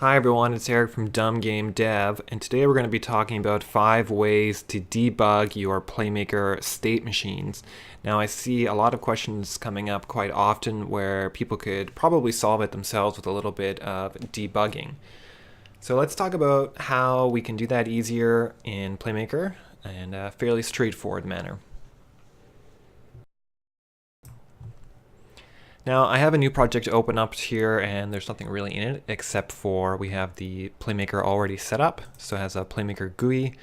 Hi everyone, it's Eric from Dumb Game Dev, and today we're going to be talking about 5 ways to debug your Playmaker state machines. Now I see a lot of questions coming up quite often where people could probably solve it themselves with a little bit of debugging. So let's talk about how we can do that easier in Playmaker in a fairly straightforward manner. Now I have a new project open up here and there's nothing really in it except for we have the Playmaker already set up. So it has a Playmaker GUI,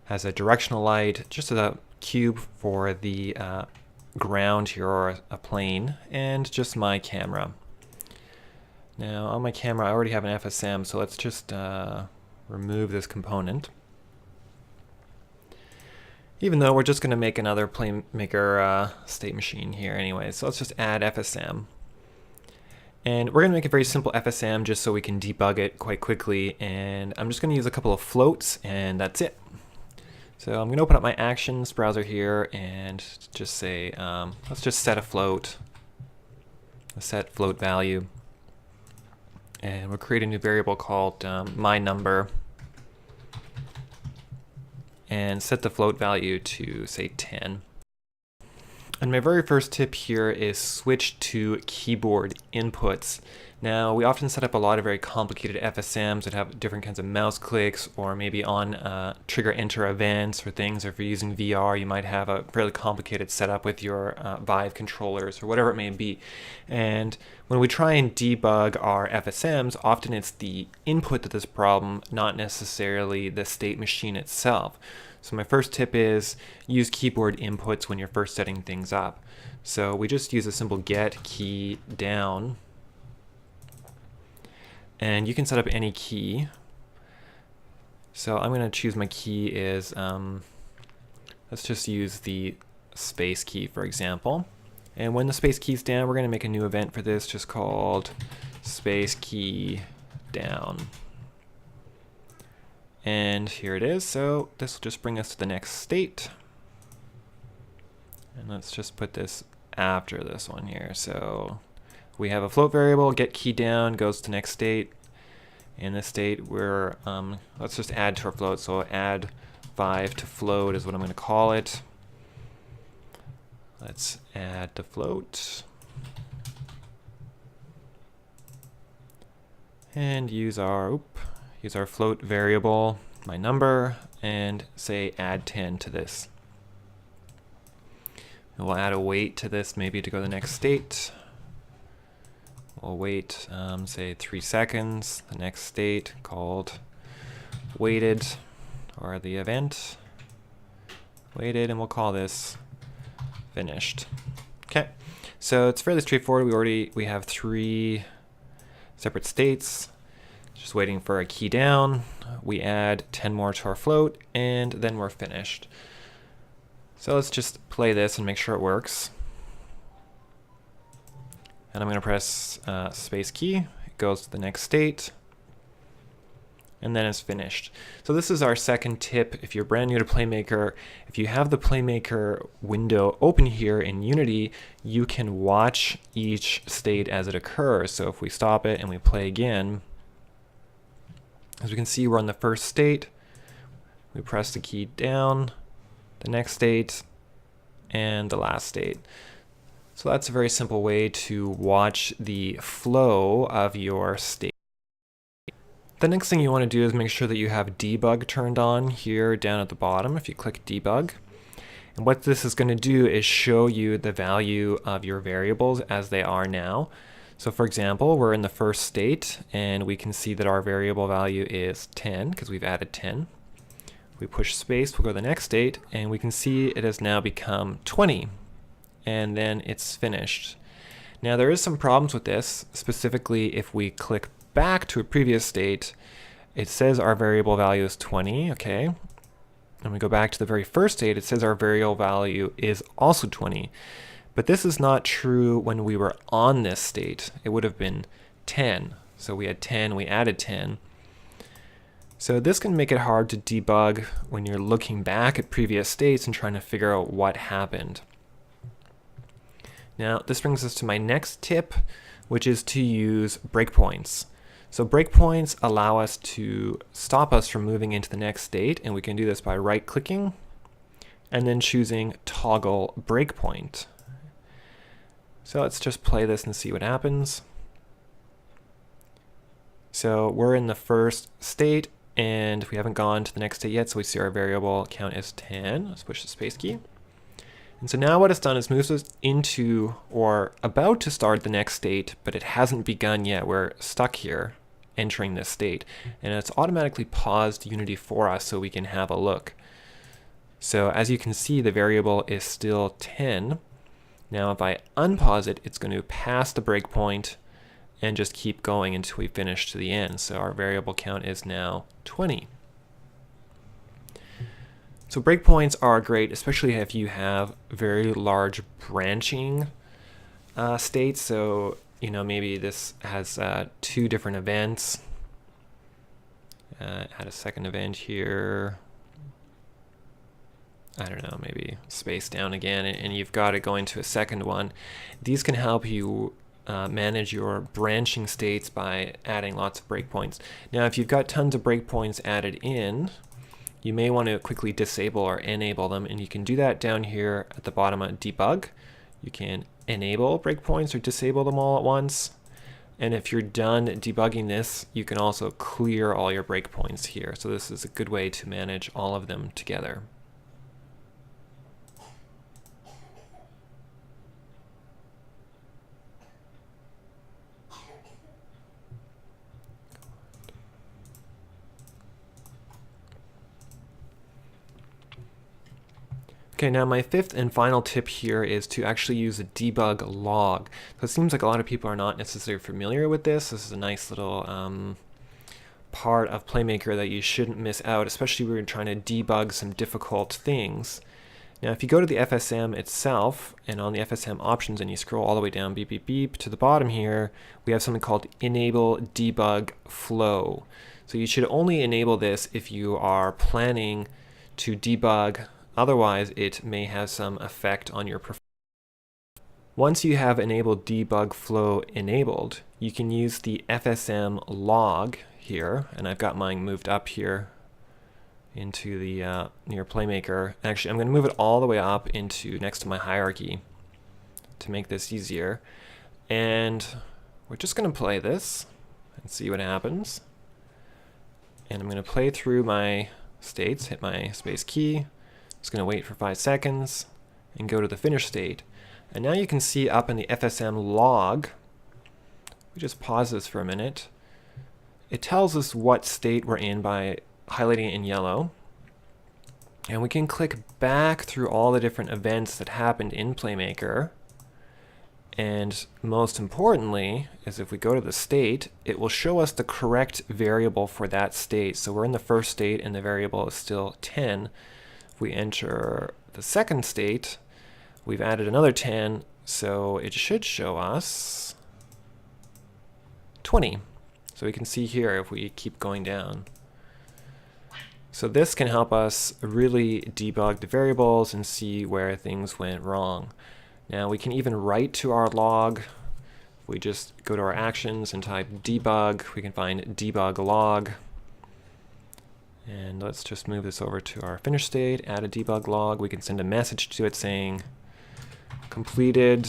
has a directional light, just a cube for the ground here or a plane, and just my camera. Now on my camera I already have an FSM, so let's just remove this component. Even though we're just going to make another Playmaker state machine here anyway, so let's just add FSM. And we're going to make a very simple FSM just so we can debug it quite quickly, and I'm just going to use a couple of floats and that's it. So I'm going to open up my actions browser here and just say, let's just set a float, set float value, and we'll create a new variable called my number, and set the float value to say 10. And my very first tip here is switch to keyboard inputs. Now we often set up a lot of very complicated FSMs that have different kinds of mouse clicks, or maybe on trigger enter events or things, or if you're using VR you might have a fairly complicated setup with your Vive controllers or whatever it may be. And when we try and debug our FSMs, often it's the input to this problem, not necessarily the state machine itself. So my first tip is use keyboard inputs when you're first setting things up. So we just use a simple get key down, and you can set up any key. So I'm going to choose my key is, let's just use the space key for example. And when the space key is down, we're going to make a new event for this just called space key down. And here it is, so this will just bring us to the next state. And let's just put this after this one here. So we have a float variable, get key down, goes to next state. In this state, we're, let's just add to our float. So add Vive to float is what I'm going to call it. Let's add the float. And use our float variable, my number, and say add 10 to this. We'll add a wait to this, maybe to go to the next state. We'll wait, say 3 seconds, the next state called waited, or the event waited, and we'll call this finished. Okay, so it's fairly straightforward. We have 3 separate states. Just waiting for a key down. We add 10 more to our float, and then we're finished. So let's just play this and make sure it works. And I'm going to press space key. It goes to the next state, and then it's finished. So this is our second tip. If you're brand new to Playmaker, if you have the Playmaker window open here in Unity, you can watch each state as it occurs. So if we stop it and we play again, as we can see, we're on the first state. We press the key down, the next state, and the last state. So that's a very simple way to watch the flow of your state. The next thing you want to do is make sure that you have debug turned on here down at the bottom if you click debug. And what this is going to do is show you the value of your variables as they are now. So for example, we're in the first state and we can see that our variable value is 10 because we've added 10. We push space, we'll go to the next state, and we can see it has now become 20, and then it's finished. Now there is some problems with this. Specifically, if we click back to a previous state, it says our variable value is 20, okay? And we go back to the very first state, it says our variable value is also 20. But this is not true when we were on this state. It would have been 10. So we had 10, we added 10. So this can make it hard to debug when you're looking back at previous states and trying to figure out what happened. Now this brings us to my next tip, which is to use breakpoints. So breakpoints allow us to stop us from moving into the next state, and we can do this by right-clicking and then choosing toggle breakpoint. So let's just play this and see what happens. So we're in the first state and we haven't gone to the next state yet, so we see our variable count is 10. Let's push the space key. And so now what it's done is moves us into or about to start the next state, but it hasn't begun yet. We're stuck here entering this state, and it's automatically paused Unity for us so we can have a look. So as you can see, the variable is still 10. Now if I unpause it, it's going to pass the breakpoint and just keep going until we finish to the end. So our variable count is now 20. So breakpoints are great, especially if you have very large branching states. So, you know, maybe this has 2 different events. Add a second event here. I don't know, maybe space down again, and you've got it going to a second one. These can help you manage your branching states by adding lots of breakpoints. Now, if you've got tons of breakpoints added in, you may want to quickly disable or enable them, and you can do that down here at the bottom of debug. You can enable breakpoints or disable them all at once. And if you're done debugging this, you can also clear all your breakpoints here. So this is a good way to manage all of them together. Okay, now my 5th and final tip here is to actually use a debug log. So it seems like a lot of people are not necessarily familiar with this. This is a nice little part of Playmaker that you shouldn't miss out, especially when you're trying to debug some difficult things. Now if you go to the FSM itself and on the FSM options and you scroll all the way down, beep, beep, beep, to the bottom here, we have something called Enable Debug Flow. So you should only enable this if you are planning to debug. Otherwise, it may have some effect on your performance. Once you have enabled debug flow enabled, you can use the FSM log here, and I've got mine moved up here into the near Playmaker. Actually, I'm going to move it all the way up into next to my hierarchy to make this easier. And we're just going to play this and see what happens. And I'm going to play through my states, hit my space key. Just going to wait for 5 seconds and go to the finish state. And now you can see up in the FSM log, we just pause this for a minute. It tells us what state we're in by highlighting it in yellow. And we can click back through all the different events that happened in Playmaker. And most importantly is if we go to the state, it will show us the correct variable for that state. So we're in the first state and the variable is still 10. If we enter the second state, we've added another 10, so it should show us 20. So we can see here if we keep going down. So this can help us really debug the variables and see where things went wrong. Now we can even write to our log. If we just go to our actions and type debug, we can find debug log. And let's just move this over to our finish state, add a debug log. We can send a message to it saying completed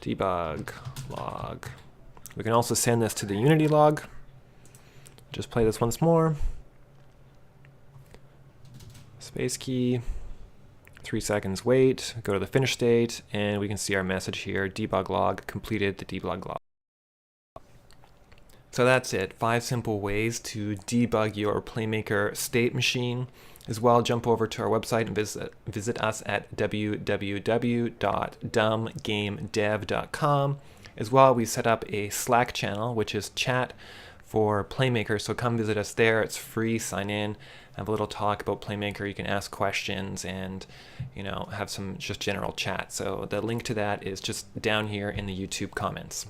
debug log. We can also send this to the Unity log. Just play this once more. Space key, 3 seconds wait, go to the finish state, and we can see our message here, debug log, completed the debug log. So that's it, 5 simple ways to debug your Playmaker state machine. As well, jump over to our website and visit us at www.dumbgamedev.com. As well, we set up a Slack channel, which is chat for Playmaker, so come visit us there. It's free, sign in, have a little talk about Playmaker. You can ask questions and, you know, have some just general chat. So the link to that is just down here in the YouTube comments.